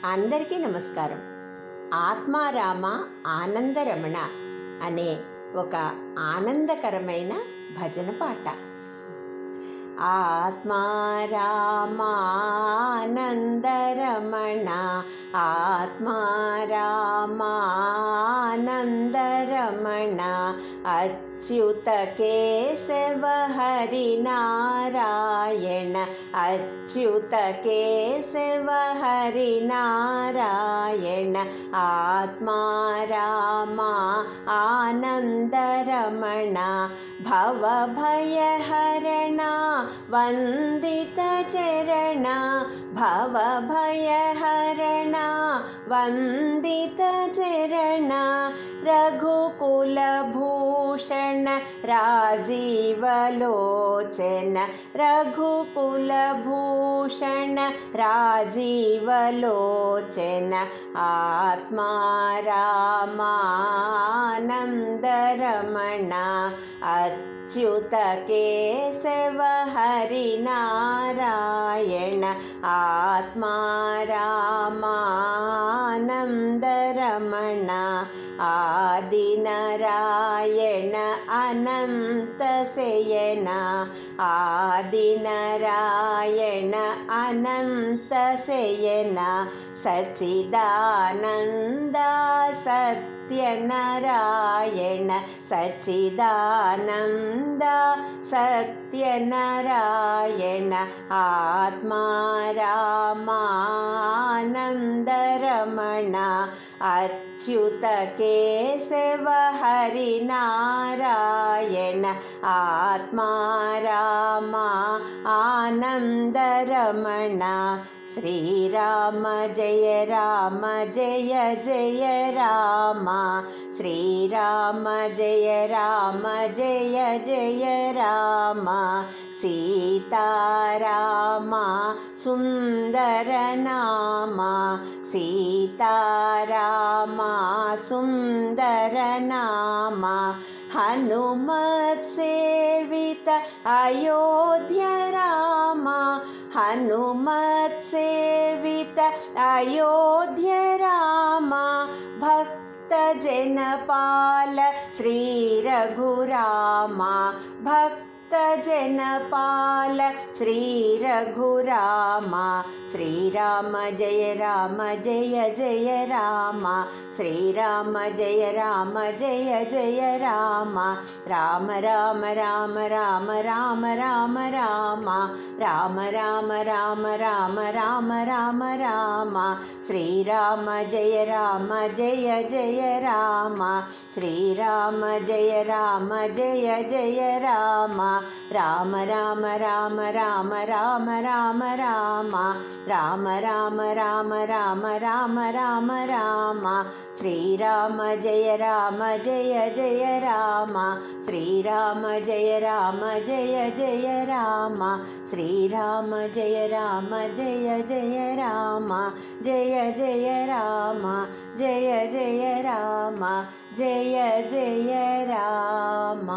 అందరికీ నమస్కారం. ఆత్మారామ ఆనందరమణ అనే ఒక ఆనందకరమైన భజన పాట. ఆత్మారామానందరమణ, ఆత్మారామానందరమణ, అచ్యుత కేశవ హరి నారాయణ, అచ్యుత కేశవ హరి నారాయణ, ఆత్మారామ ఆనందరమణ, భవభయహరణ వందిత చరణ, భవభయహరణ వందిత చరణ, రఘుకులభూషణ రాజీవలోచన, రఘుకులభూషణ రాజీవలోచన, ఆత్మారామానందరమణ, అచ్యుత కేశవ హరి నారాయణ, ఆత్మారామానందరమణ, ఆదినారాయణ అనంత శయన, ఆదినారాయణ అనంత శయన, సచ్చిదానంద సత్యనారాయణ, సచ్చిదానంద సత్యనారాయణ, ఆత్మారామానందరమణ, అచ్యుత కేశవ హరి నారాయణ, ఆత్మారామ ఆనందరమణ. శ్రీరామ జయ రామ జయ జయ రామ, శ్రీరామ జయ రామ జయ జయ రామ, సీతారామ సుందర నామ, సీతారామ సుందర నామ, హనుమత్ సేవిత అయోధ్య రామ, హనుమత్ సేవిత అయోధ్య రామ, భక్త జనపాల శ్రీ రఘురామ, భక్త జనపాల శ్రీ రఘురామ, శ్రీరామ జయ రామ జయ జయ రామ, శ్రీరామ జయ రామ జయ జయ రామ, రామ రామ రామ రామ రామ రామ రామ, రామ రామ రామ రామ రామ రామ రామ, శ్రీరామ జయ రామ జయ జయ రామ, శ్రీరామ జయ రామ జయ జయ రామ, రామ రామ రామ రామ రామ రామ రామ, రామ రామ రామ రామ రామ రామ రామ, శ్రీరామ జయ రామ జయ జయ రామ, శ్రీరామ జయ రామ జయ జయ రామ, శ్రీరామ జయ రామ జయ జయ రామ, జయ జయ రామ జయ జయ రామ, జయ జయ రామ.